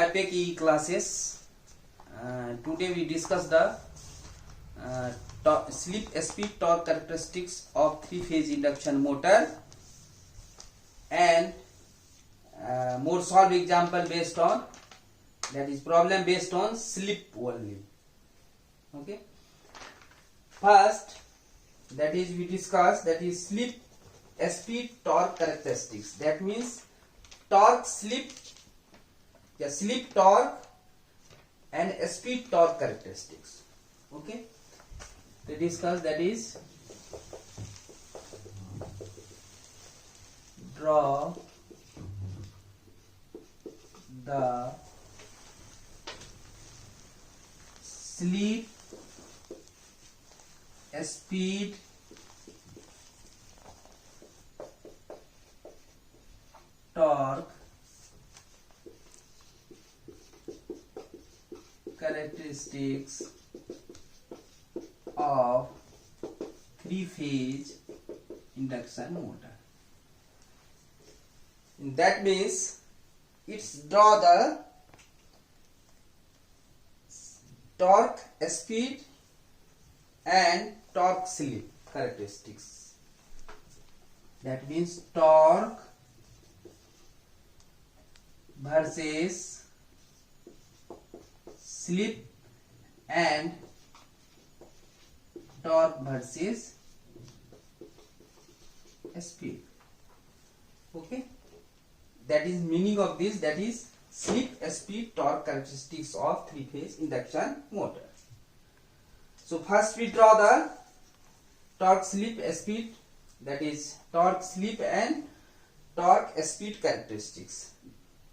IPEC E classes. Today we discuss the slip speed torque characteristics of three-phase induction motor and more solved example based on, that is problem based on slip only. Okay. First, that is we discuss, that is slip speed torque characteristics. That means torque slip, slip torque and speed torque characteristics. Okay. To discuss, that is draw the slip speed torque characteristics of three-phase induction motor. That means it's draw the torque speed and torque slip characteristics. That means torque versus slip and torque versus speed. Okay, that is meaning of this, that is slip speed torque characteristics of three-phase induction motor. So first we draw the torque slip speed, that is torque slip and torque speed characteristics.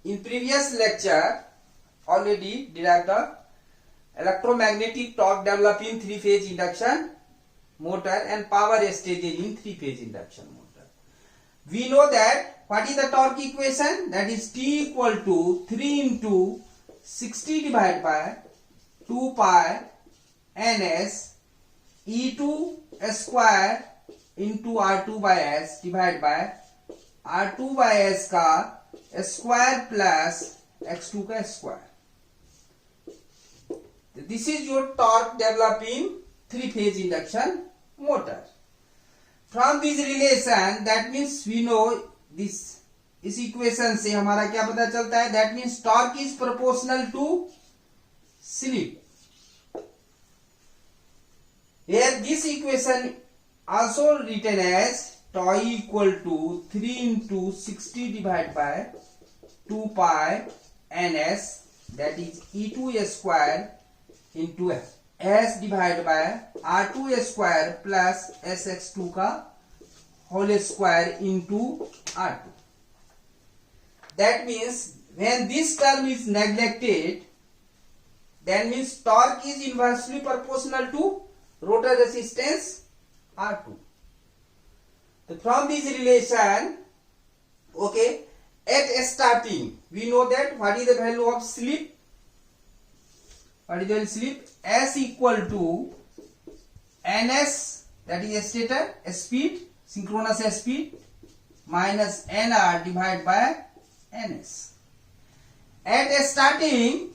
In previous lecture already derived the electromagnetic torque developed in three-phase induction motor and power stages in three-phase induction motor. We know that what is the torque equation, that is T equal to 3 into 60 divided by 2 pi ns E2 square into R2 by S divided by R2 by S का square plus X2 का square. This is your torque developed in three-phase induction motor. From this relation, that means we know this, इस equation से हमारा क्या पता चलता है, that means torque is proportional to slip. Here this equation also written as tau equal to 3 into 60 divided by 2 pi ns, that is E2 square into S divided by R2 square plus SX2 का whole square into R2. That means when this term is neglected, that means torque is inversely proportional to rotor resistance R2. So from this relation, okay, at starting we know that what is the value of slip. What is the slip? S equal to ns, that is stator speed, synchronous speed, minus nr divided by ns. At starting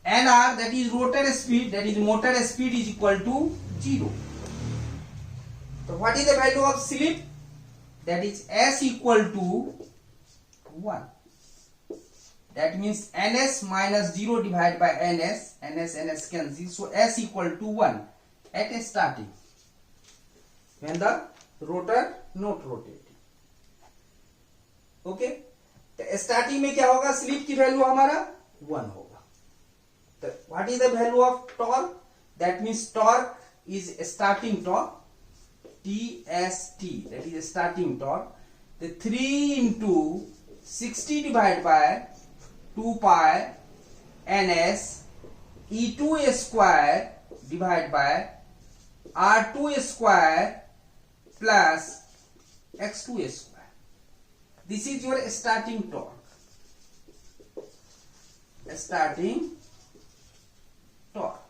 nr, that is rotor speed, that is motor speed, is equal to 0. So what is the value of slip? That is S equal to 1. That means ns minus 0 divided by ns cancel, so S equal to 1 at starting, when the rotor not rotating. Okay, तो starting में क्या होगा, slip की value हमारा 1 होगा. तो what is the value of torque? That means torque is starting torque, TST, that is starting torque. The 3 into 60 divided by 2 pi ns E2 square divided by R2 square plus X2 square. This is your starting torque. Starting torque.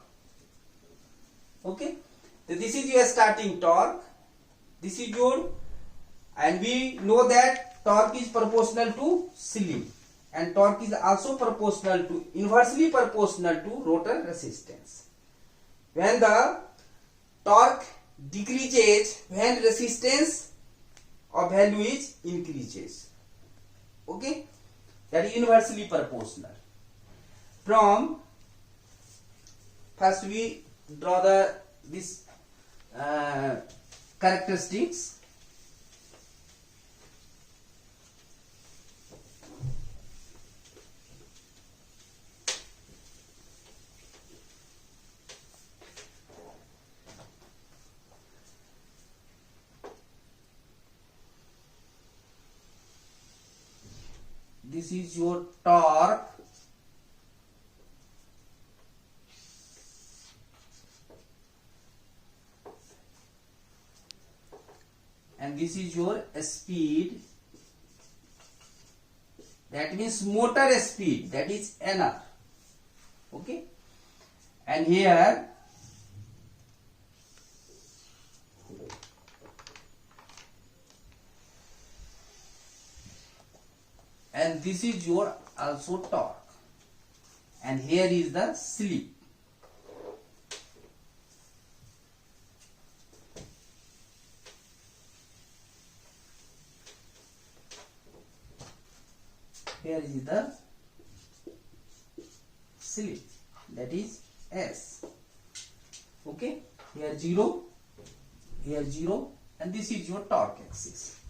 Okay, so this is your starting torque. This is your and we know that torque is proportional to slip, and torque is also proportional to, inversely proportional to rotor resistance. When the torque decreases, when resistance of value is increases. Okay, that is inversely proportional. From first we draw this characteristics. This is your torque, and this is your speed, that means motor speed, that is NR. Okay, and here and this is your also torque, and here is the slip. Here is the slip, that is S. Okay, here 0, here 0, and this is your torque axis.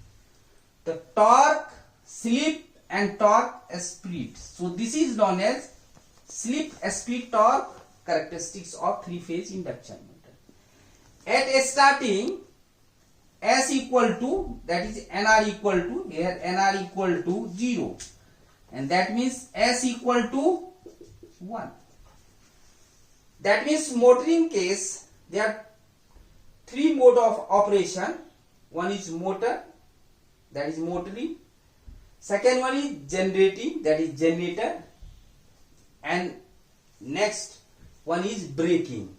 The torque, slip and torque speed. So this is known as slip, speed, torque characteristics of three-phase induction motor. At a starting, S equal to, that is NR equal to, here NR equal to 0, and that means S equal to 1. That means motoring case, there are three mode of operation. One is motor, that is motoring. Second one is generating, that is generator, and next one is braking.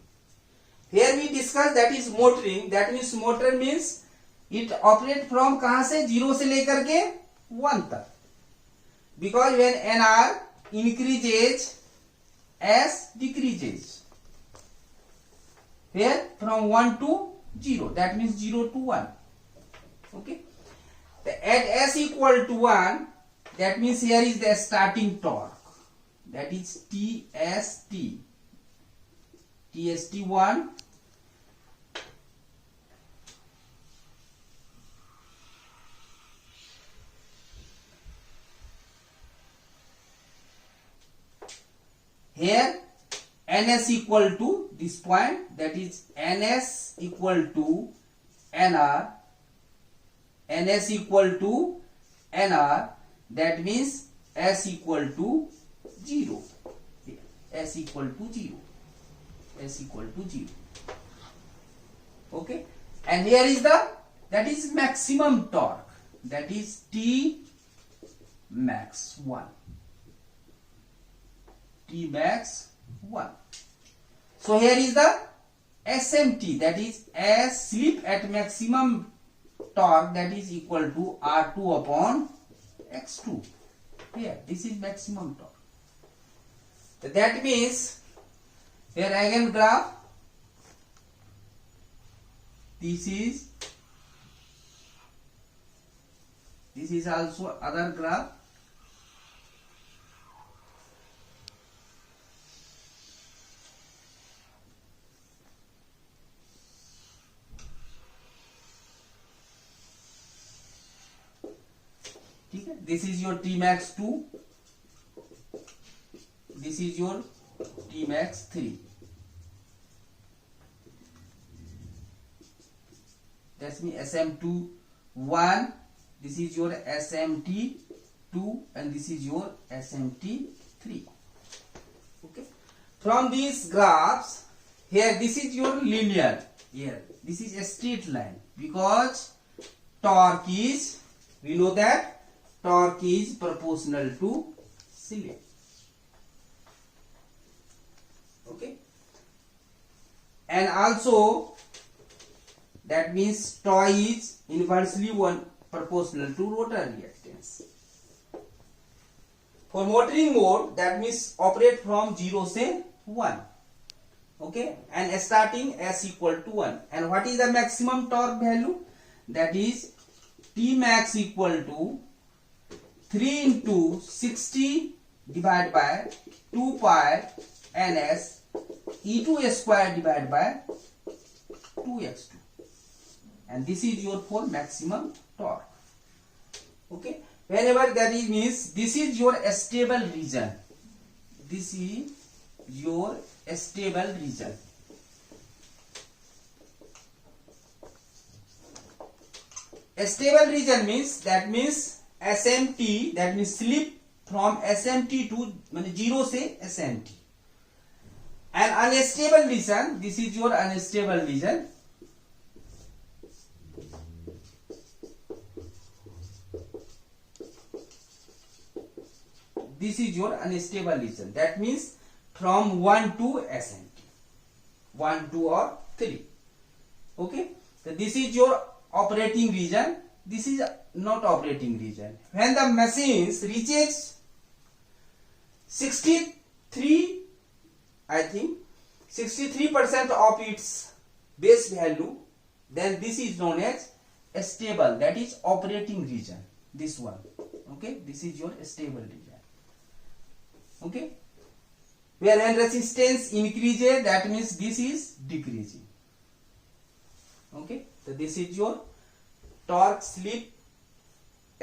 Here we discuss that is motoring, that means motor means it operate from कहाँ से 0 से लेकर के 1 तक, because when NR increases, S decreases. Here from 1 to 0, that means 0 to 1. Okay. At S equal to 1, that means here is the starting torque, that is TST. TST1, here NS equal to this point, that is NS equal to NR. NS equal to NR, that means S equal to 0. S equal to 0. S equal to 0. Okay, and here is the, that is maximum torque, that is T max 1. T max 1. So here is the SMT, that is S slip at maximum torque, that is equal to R2 upon X2. Here, this is maximum torque. So that means here again graph. This is also other graph. This is your T max 2, this is your T max 3. That's mean SM2 1, this is your SMT 2, and this is your SMT 3. Okay. From these graphs, here this is your linear, here this is a straight line, because torque is, we know that torque is proportional to slip. Okay, and also that means tau is inversely proportional to rotor reactance. For motoring mode, that means operate from 0 से 1. Okay, and starting s equal to 1. And what is the maximum torque value? That is T max equal to 3 into 60 divided by 2 pi ns e2 square divided by 2x2. And this is your for maximum torque. Okay, whenever that is means this is your stable region. This is your stable region. A stable region means that means SMT, that means slip from SMT to 0 से SMT. And unstable region, this is your unstable region. This is your unstable region. That means from 1 to SMT. 1, 2 or 3. Okay. So this is your operating region. This is not operating region. When the machines reaches 63, I think 63% of its base value, then this is known as stable, that is operating region. This one. Okay, this is your stable region. Okay, where when resistance increases, that means this is decreasing. Okay, so this is your torque, slip,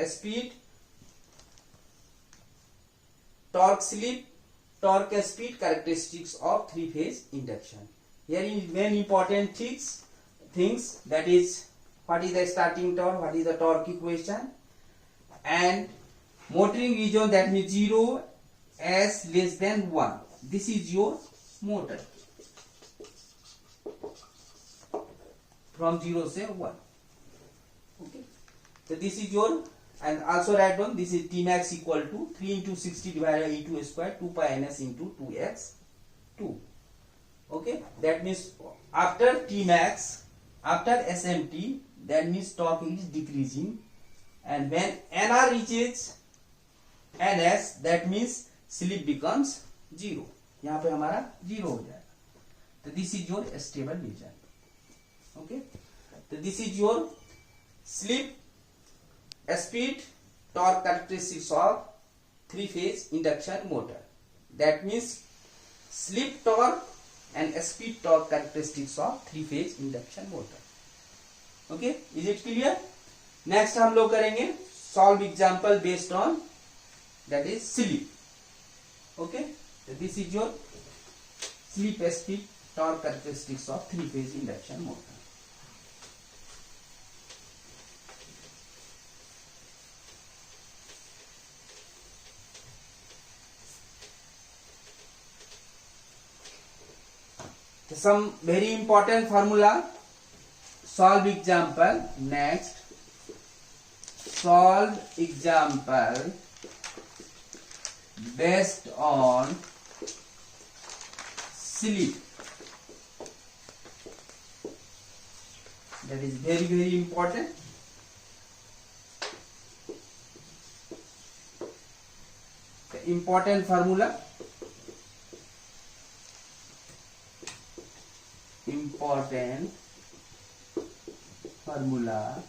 speed, torque, slip, torque, speed characteristics of three-phase induction. Here is very important things, that is what is the starting torque, what is the torque equation, and motoring region, that means 0 s less than 1. This is your motor from 0 से 1. Okay, so this is your, and also write down this is T max equal to 3 into 60 divided by E2 square 2 pi ns into 2x2. Okay, that means after T max, after SMT, that means torque is decreasing, and when NR reaches NS, that means slip becomes 0. यहाँ पे हमारा 0 हो जाएगा. तो this is your stable region. Okay, so this is your slip, speed, torque characteristics of three-phase induction motor. That means slip torque and speed torque characteristics of three-phase induction motor. Okay, is it clear? Next हम लोग करेंगे solve example based on, that is slip. Okay, so this is your slip, speed, torque characteristics of three-phase induction motor. So some very important formula. Solve example. Next, solve example based on slip. That is very, very important. The important formula. Important formula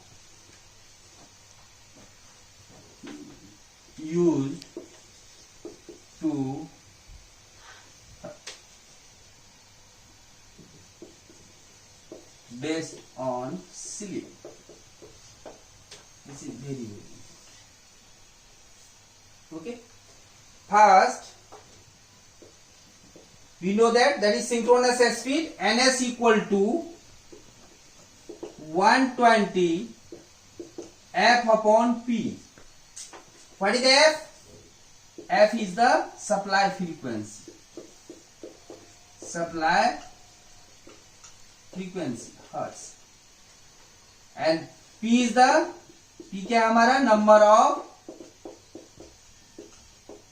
used to based on slip. This is very, very important. Okay, first we know that is synchronous speed ns equal to 120 f upon p. What is f? F is the supply frequency. Supply frequency hertz. And p is the, p क्या हमारा number of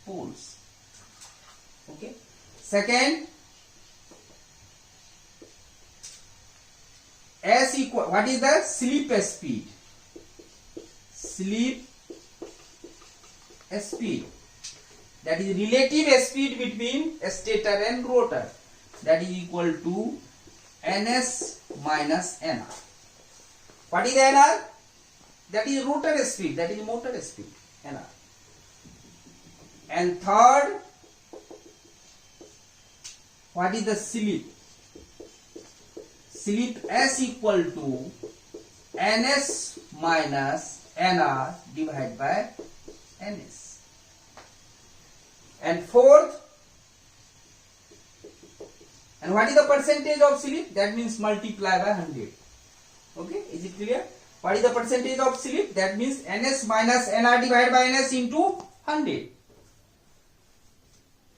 poles. Okay. Second, S equal, what is the slip speed? slip speed, that is relative speed between stator and rotor, that is equal to ns minus nr. What is nr? That is rotor speed, that is motor speed, nr. And third, what is the slip? Slip s equal to ns minus nr divided by ns. And fourth, and what is the percentage of slip? That means multiply by 100. Okay, is it clear? What is the percentage of slip? That means ns minus nr divided by ns into 100.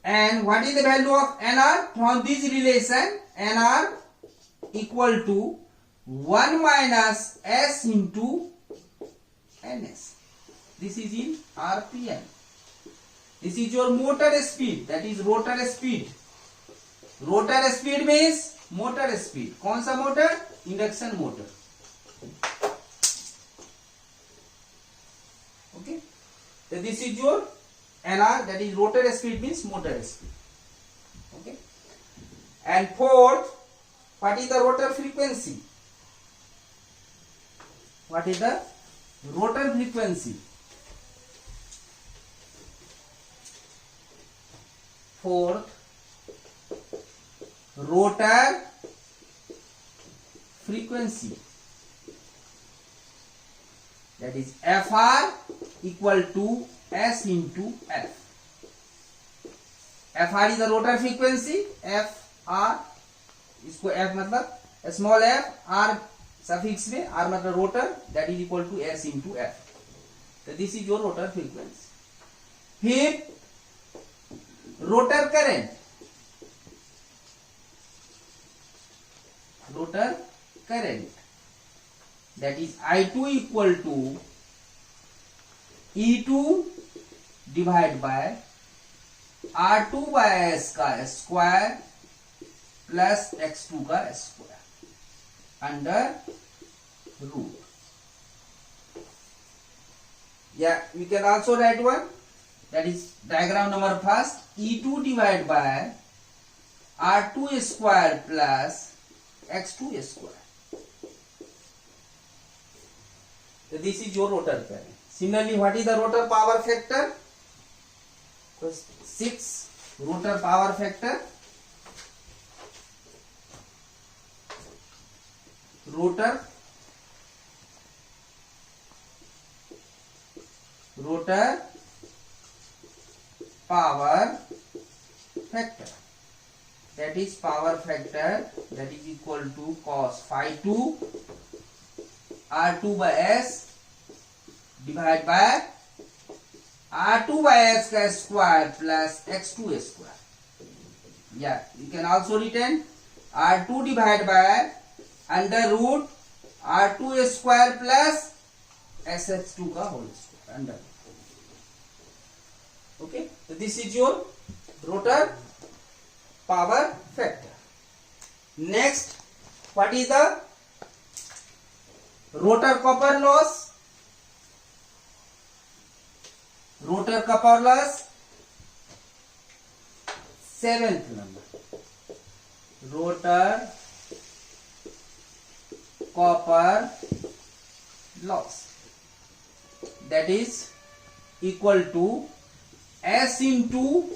And what is the value of nr? From this relation, nr equal to 1 minus s into ns. This is in RPM. This is your motor speed, that is rotor speed. Rotor speed means motor speed. कौन सा motor? Induction motor. Okay. So this is your NR, that is rotor speed means motor speed. Okay. And fourth, what is the rotor frequency? What is the rotor frequency? Fourth, rotor frequency, that is Fr equal to S into F. Fr is the rotor frequency, Fr, इसको F मतलब small f, R suffix में, R मतलब rotor, that is equal to S into F. So this is your rotor frequency. फिर rotor current, rotor current, that is I2 equal to E2 divided by R2 by S का square plus X2 का square under root. Yeah, we can also write one, that is diagram number first, E2 divided by R2 square plus X2 square. So this is your rotor current. Similarly, what is the rotor power factor? So 6 rotor power factor. Rotor power factor, that is power factor, that is equal to cos phi 2 R2 by S divided by R2 by S का square plus X2 square. Yeah, you can also written R2 divided by under root R2 square plus SH2 का whole square under. Okay, so this is your rotor power factor. Next, what is the rotor copper loss? Rotor copper loss, 7th number. Rotor copper loss, that is equal to S into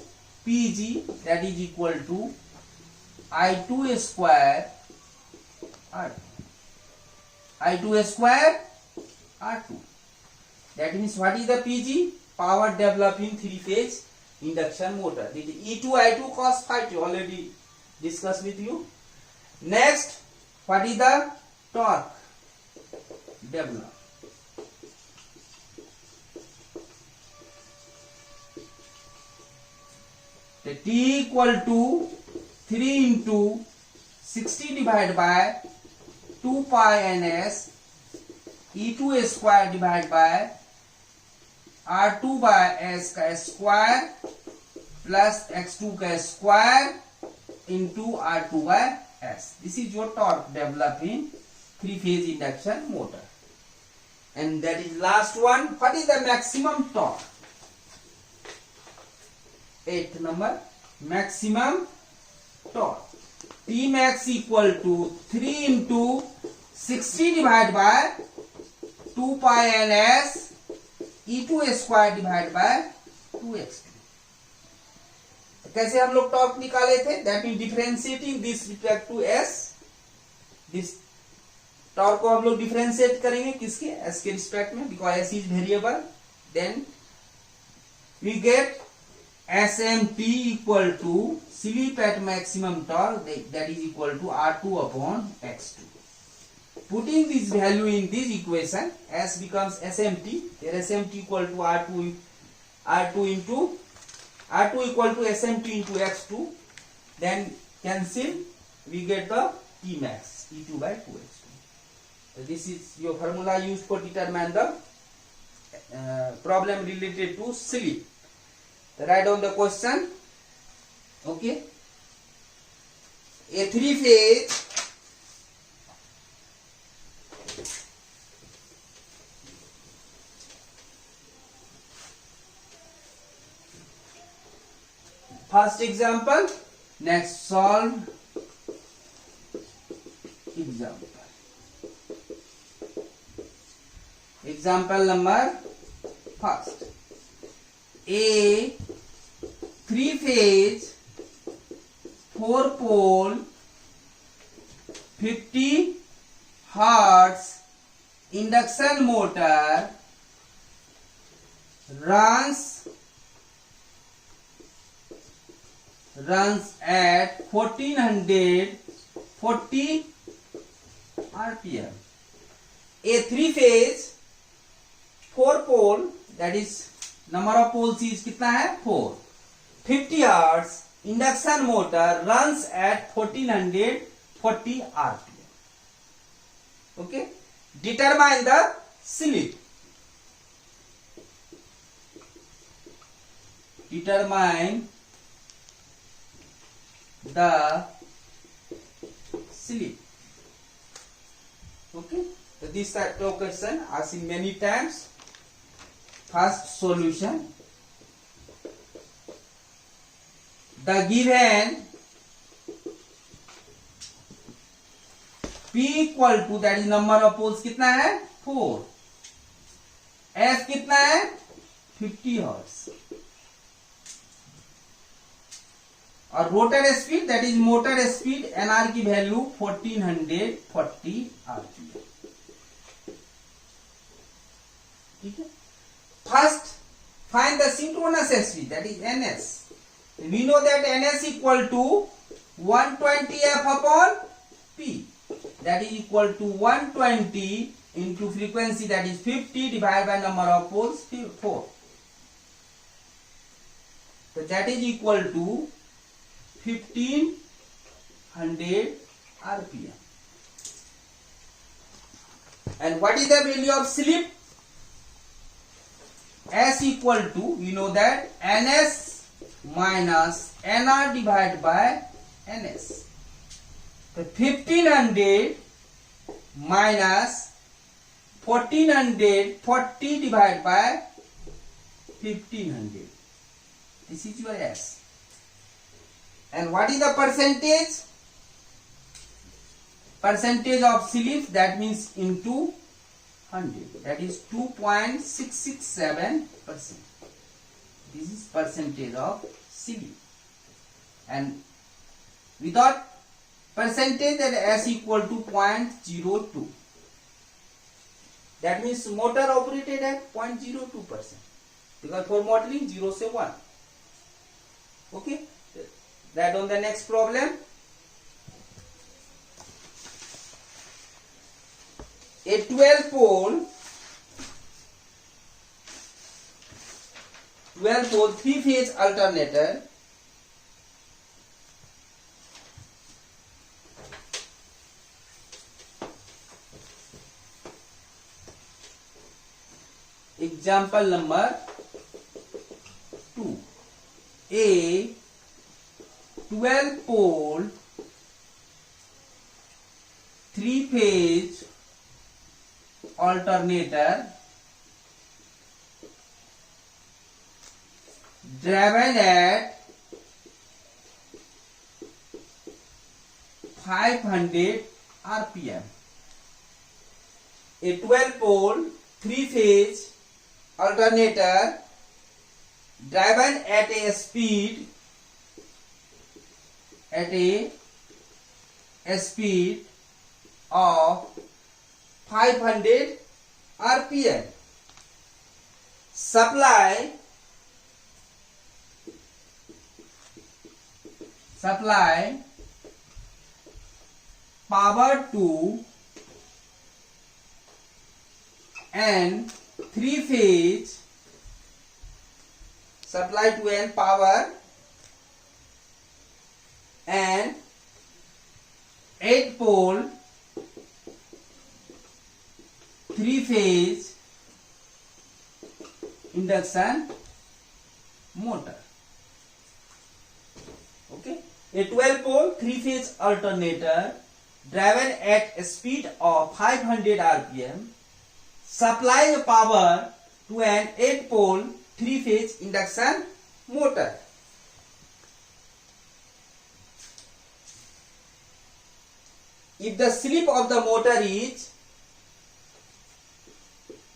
PG, that is equal to I2 square R2. I2 square R2. That means what is the PG? Power developed in 3-phase induction motor. This is E2 I2 cos phi 2, already discussed with you. Next, what is the torque developed? The T equal to 3 into 60 divided by 2 pi ns E2 square divided by R2 by S का square plus X2 का square into R2 by S. This is your torque developed in 3-phase induction motor. And that is last one. What is the maximum torque? 8th number, maximum torque. T max equal to 3 into 60 divided by 2 pi ns E2 square divided by 2x2. कैसे हम लोग torque निकाले थे? That mean differentiating this respect to s. This torque को हम लोग differentiate करेंगे किसके? s के रिस्पेक्ट में, because s is variable. Then we get SMT equal to slip at maximum torque, that is equal to R2 upon X2. Putting this value in this equation, S becomes SMT. Here SMT equal to R2 equal to SMT into X2. Then cancel, we get the T max E2 by 2X2. So this is your formula used for determine the problem related to slip. Write down the question. Okay. A three-phase first example. Next solve example. Example number first. A three-phase 4-pole 50 hertz induction motor runs at 1440 rpm. A three-phase 4-pole, that is number of poles is कितना है? 4. 50 hertz induction motor runs at 1440 rpm. Okay. Determine the slip. Determine the slip. Okay. So this type of question asked in many times. First solution. The given P equal to, that is number of poles कितना है? 4. S कितना है? 50 hertz. और rotor speed, that is motor speed NR की value 1440 rpm. ठीक है. First find the synchronous speed, that is ns. We know that ns equal to 120 f upon p, that is equal to 120 into frequency, that is 50 divided by number of poles 4. So that is equal to 1500 rpm. And what is the value of slip? S equal to, we know that ns minus nr divided by ns. So 1500 minus 1440 divided by 1500. This is your S. And what is the percentage? Percentage of slip, that means into 100. That is 2.667%. This is percentage of slip. And without percentage, that S equal to 0.02. That means motor operated at 0.02%. Because for motoring 0 से 1. Okay. That on the next problem. A 12 pole 3-phase alternator example number 2. A 12 pole 3-phase alternator driven at 500 rpm. A 12-pole 3-phase alternator driven at a speed of 500 rpm supply power to an 3-phase supply to an power and 8-pole 3-phase induction motor. Okay, a 12-pole 3-phase alternator driven at a speed of 500 rpm supplies power to an 8-pole 3-phase induction motor. If the slip of the motor is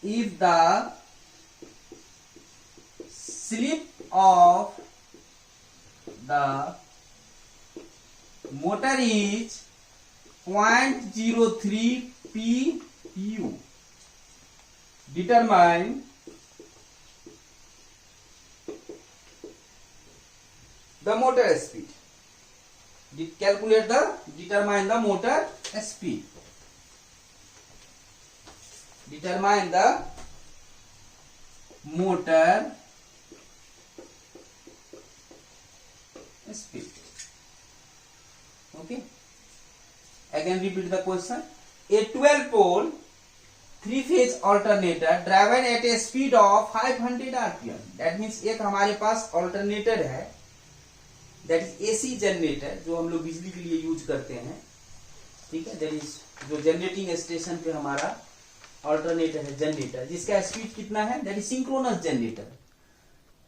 if the slip of the motor is 0.03 pu, determine the motor speed. Calculate the determine the motor speed. Determine the motor speed. Okay. Again repeat the question. A 12-pole 3-phase alternator driven at a speed of 500 rpm. That means एक हमारे पास alternator है, that is AC generator, जो हम लोग बिजली के लिए use करते हैं. ठीक है, that is जो जनरेटिंग स्टेशन पे हमारा ऑल्टरनेटर है जनरेटर, जिसका स्पीड कितना है, that is synchronous generator.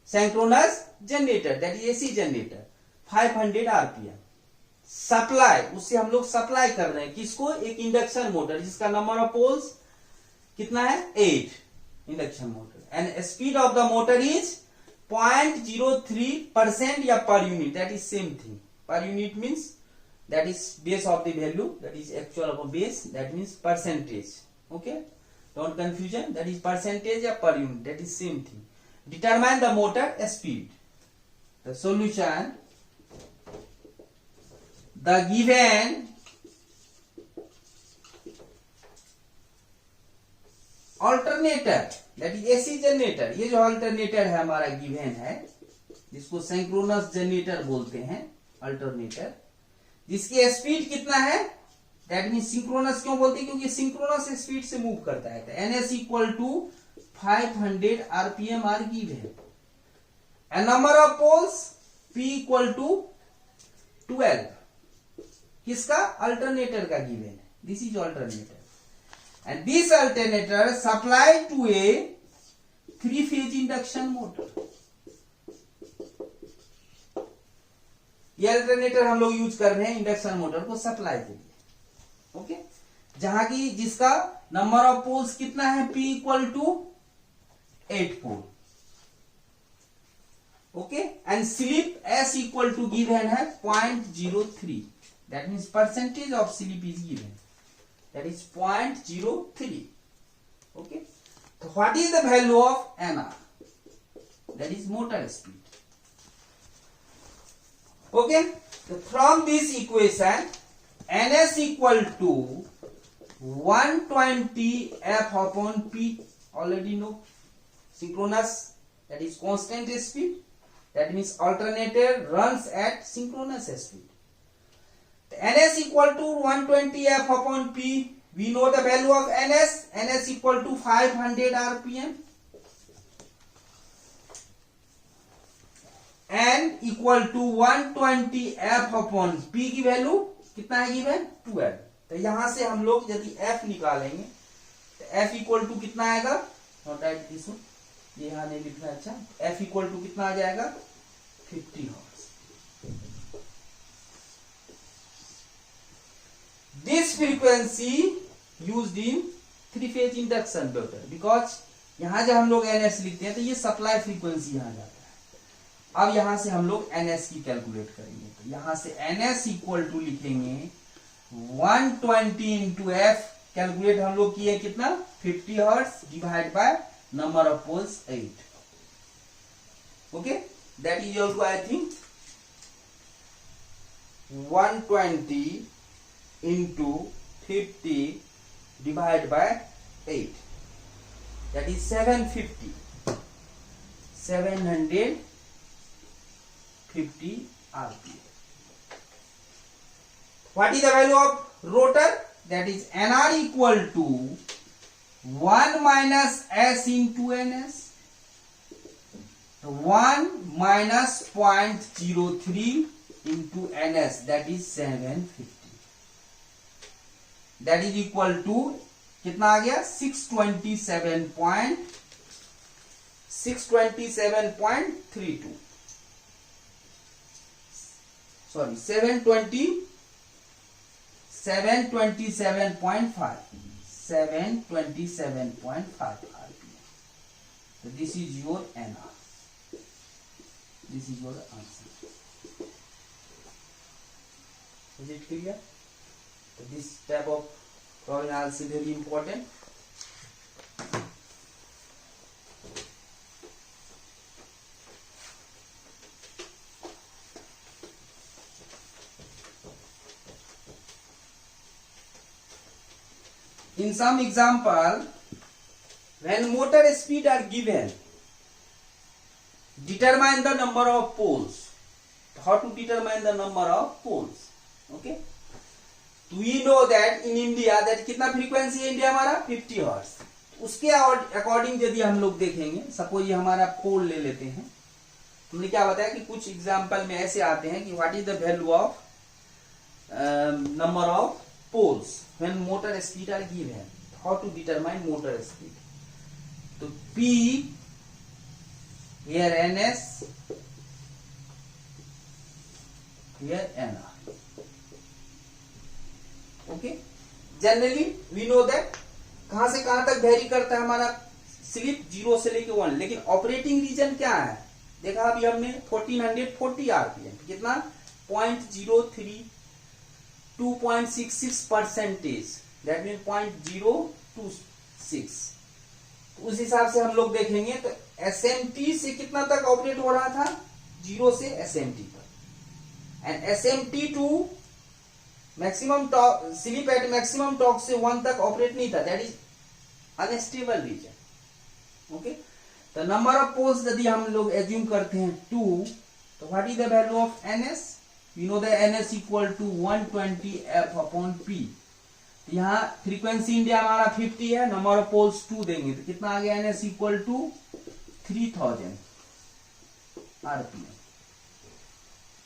Synchronous generator that is AC generator 500 RPM. Supply, उससे हम लोग सप्लाई कर रहे हैं किसको, एक इंडक्शन मोटर जिसका नंबर ऑफ पोल्स कितना है 8, induction motor. And speed of the motor is 0.03% या per unit, that is same thing. Per unit means that is base of the value, that is actual of a base, that means percentage. Okay, don't confusion, that is percentage or per unit, that is same thing. Determine the motor speed. The solution, the given alternator, that is AC generator, ये जो alternator है हमारा given है, जिसको synchronous generator बोलते हैं alternator, जिसकी speed कितना है, दैट मीन सिंक्रोनस क्यों बोलते हैं, क्योंकि सिंक्रोनस स्पीड से मूव करता है. NS equal to 500 RPM are given. And number of poles P equal to 12. किसका, अल्टरनेटर का गिवन है. This is alternator and this alternator supply to A 3-phase induction motor. ये अल्टरनेटर हम लोग use कर रहे हैं इंडक्शन मोटर को सप्लाई के लिए. ओके, जहां की जिसका नंबर ऑफ पोल्स कितना है, P equal to 8 pole. Okay, and slip S equal to given है 0.03. That means percentage of slip is given, that is 0.03. Okay, तो what is the value of NR, that is motor speed. Okay, so from this equation NS equal to 120 F upon P, already know synchronous, that is constant speed, that means alternator runs at synchronous speed. The NS equal to 120 F upon P, we know the value of NS equal to 500 rpm and equal to 120 F upon P की value कितना है given 12. तो यहां से हम लोग यदि F निकालेंगे F इक्वल टू कितना आएगा, नॉट राइट दिस वन, ये यहां नहीं लिखना, अच्छा F इक्वल टू कितना आ जाएगा 50 hertz. This frequency used in 3 phase induction motor, because यहां जब हम लोग NS लिखते हैं तो ये सप्लाई फ्रीक्वेंसी यहां जाता है। अब यहां से हम लोग NS की कैलकुलेट करेंगे, तो यहां से NS इक्वल टू लिखेंगे 120 इंटू F, कैलकुलेट हम लोग किए कितना 50 hertz divide by number of poles 8, okay, that is also I think 120 into 50 divide by 8, that is 750 RPM. What is the value of rotor? That is NR equal to 1 minus S into NS. 1 minus 0.03 into NS, that is 750. That is equal to कितना आ गया 627.32, sorry 727.5 RPM. So this is your NR, this is your answer. Is it clear? So this type of problem analysis is very important. In some example, when motor speed are given, determine the number of poles. How to determine the number of poles? Okay. We know that in India that कितना frequency है India हमारा 50 hertz, उसके according यदि हम लोग देखेंगे, suppose ये हमारा पोल ले लेते हैं, हमने क्या बताया कि कुछ एग्जांपल में ऐसे आते हैं कि what is the value of number of poles when motor speed are given, how to determine motor speed, तो P here NS here NR. Okay, generally we know that कहां से कहां तक वेरी करता है हमारा स्लिप 0 से लेके 1, लेकिन ऑपरेटिंग रीजन क्या है, देखा अभी हमने 1440 RPM, कितना 0.03 2.66%, दैट मीन 0.026, उस हिसाब से हम लोग देखेंगे तो SMT से कितना तक ऑपरेट हो रहा था 0 से SMT तक, and SMT to maximum torque, slip at maximum torque से 1 तक ऑपरेट नहीं था, that is unstable region, okay. तो नंबर ऑफ पोल्स यदि हम लोग एज्यूम करते हैं 2, तो what is the value of NS, we know the NS equal to 120 F upon P, तो यहाँ फ्रीक्वेंसी इंडिया हमारा 50 है, नंबर ऑफ पोल्स 2 देंगे तो कितना आ गया NS इक्वल टू 3000 RPM.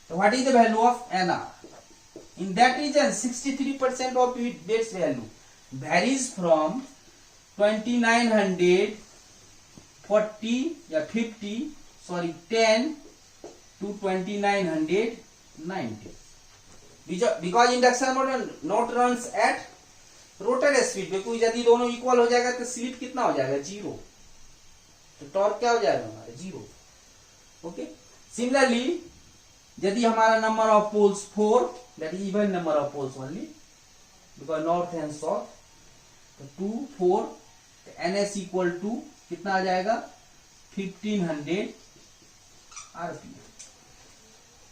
तो what is the value of NR? In that region 63% of base value varies from 2940 या 50 sorry 10 to 2990, because induction motor not runs at rotor speed, क्योंकि यदि दोनों equal हो जाएगा तो स्लिप कितना हो जाएगा 0, तो टॉर्क क्या हो जाएगा हमारा 0, ओके। सिमिलरली यदि हमारा number of poles 4, that is even number of poles only, because north and south, तो 2 4, तो NS equal to कितना आ जाएगा 1500 RPM.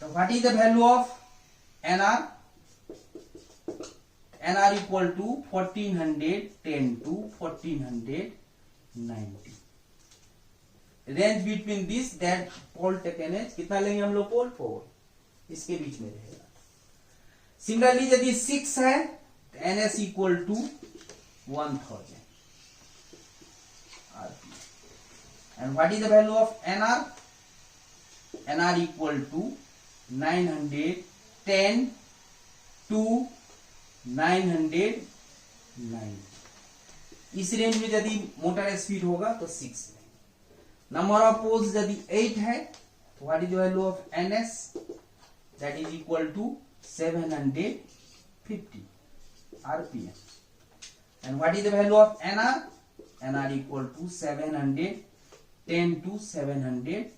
तो what is the value of NR? NR equal to 1410 to 1490. Range between this that pole taken है, कितना लेंगे हम लोग पोल 4, इसके बीच में रहेगा। सिमिलरली यदि 6 है तो NS equal to 1000 RPM. And what is the value of NR? NR equal to 910 to 990. इस रेंज में यदि मोटर स्पीड होगा तो 6 में। नंबर ऑफ पोल्स यदि 8 है तो what is the value of NS, that is equal to 750 RPM। and what is the value of NR equal to 710 to 740।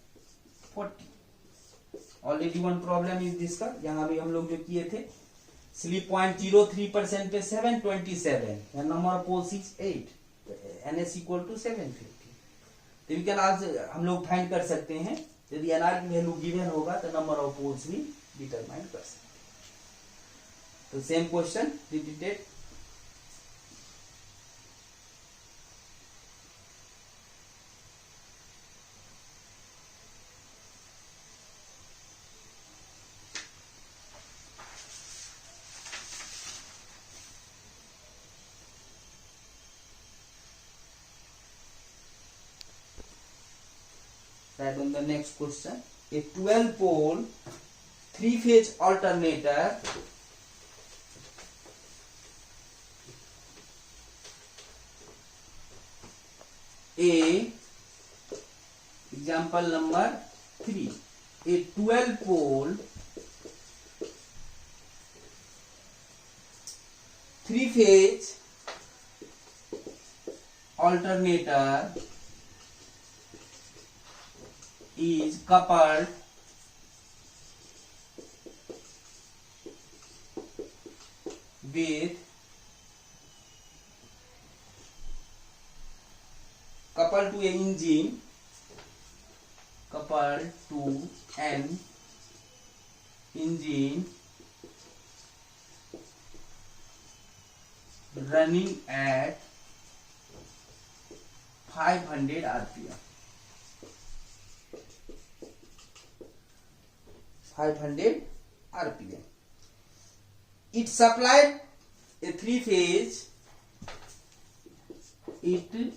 Already one problem is this का, यहां भी हम लोग जो किए थे स्लिप 0.03% पे 727 and number of poles is 8, NS equal to 750। तो we can also हम लोग फाइंड कर सकते हैं यदि NR की वैल्यू गिवन होगा तो नंबर ऑफ पोल्स भी डिटरमाइन कर सकते हैं। तो same question repeated. That on the next question, a 12 pole 3-phase alternator A, example number 3, a 12 pole 3-phase alternator is coupled with coupled to an engine, coupled to an engine running at 500 RPM. 500 RPM. It supplied a 3-phase. It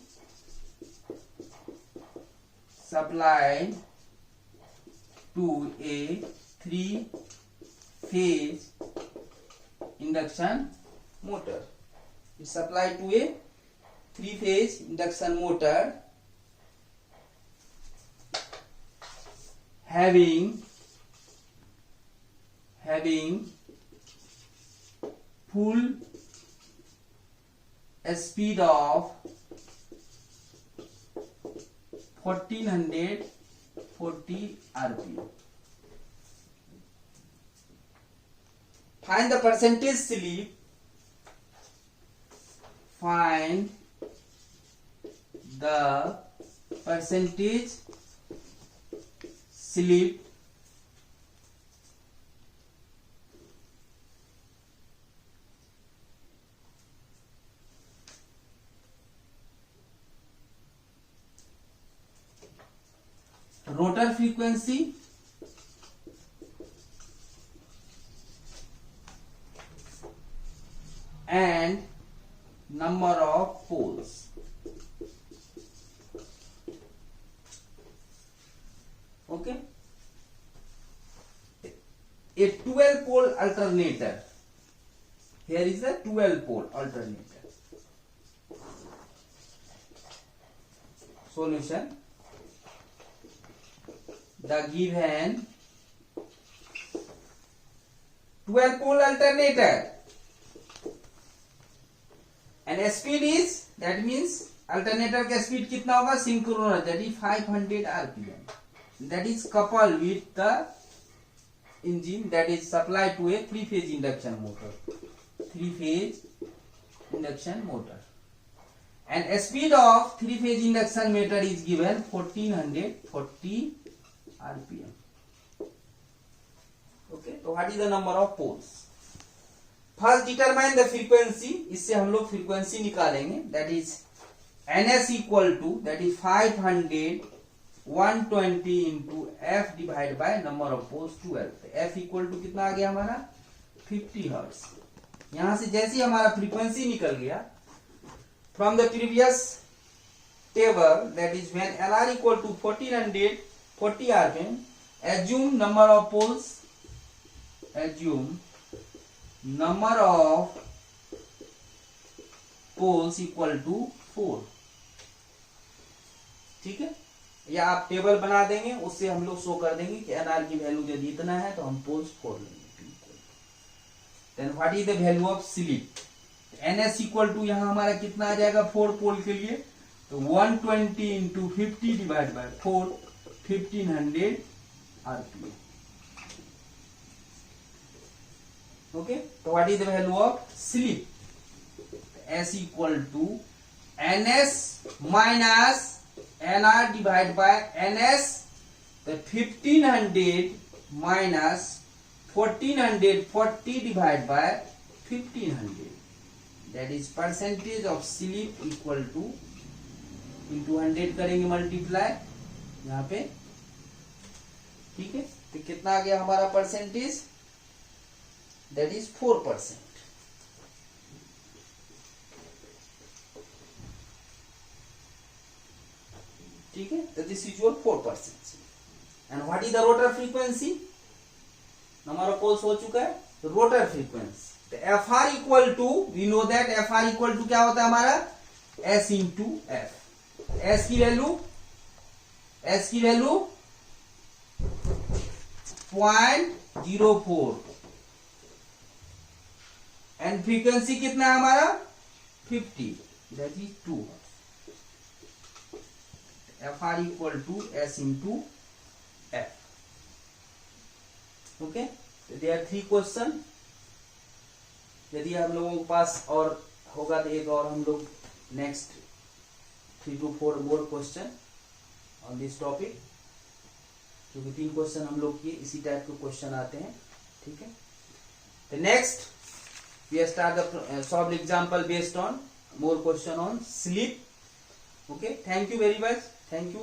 supplied to a 3-phase induction motor. It supplied to a 3-phase induction motor having full speed of 1440 RPM. Find the percentage slip. Find the percentage slip rotor frequency and number of poles. Okay, a 12 pole alternator. Here is a 12 pole alternator. Solution: the given 12 pole alternator and speed is, that means alternator का speed कितना होगा, synchronous, that is 500 RPM, that is coupled with the engine that is supplied to a 3-phase induction motor. 3-phase induction motor, and a speed of 3-phase induction motor is given 1440 RPM. Okay, so what is the number of poles? First determine the frequency. इससे हम लोग frequency निकालेंगे, that is NS equal to, that is 500 120 into F divided by number of poles 12. F equal to कितना आ गया हमारा 50 Hz। यहां से जैसे ही हमारा frequency निकल गया from the previous table, that is when LR equal to 1440 RPM, assume number of poles, equal to 4। ठीक है, या आप टेबल बना देंगे, उससे हम लोग शो कर देंगे कि एनआर की वैल्यू यदि इतना है तो हम पोल्स 4 लेंगे। Then what is the value of slip? NS equal to यहां हमारा कितना आ जाएगा 4 पोल के लिए, तो 120 into 50 divide by 4, 1500 RPM. Okay, तो what is the value of slip? S equal to NS minus NR divide by NS, तो 1500 माइनस 1440 divide by 1500, that is percentage of slip equal to, into 100 करेंगे मल्टीप्लाई यहां पे। ठीक है, तो कितना आ गया हमारा परसेंटेज? That is 4%। ठीक है, तो this is your 4%। And what is the rotor frequency? हमारा पोल्स हो चुका है, तो रोटर फ्रीक्वेंसी, तो F R equal to, we know that F R equal to क्या होता है हमारा? S into F. एस की वैल्यू 0.04 एंड फ्रीक्वेंसी कितना है हमारा? 50, that is 2। F R equal to S into F. Okay, there 3 question. यदि हम लोगों के पास और होगा तो एक और हम लोग next 3 to 4 more question on this topic, क्योंकि 3 क्वेश्चन हम लोग किए, इसी टाइप के क्वेश्चन आते हैं। ठीक है, तो next we start the solve example based on more question on slip. Okay, thank you very much, thank you.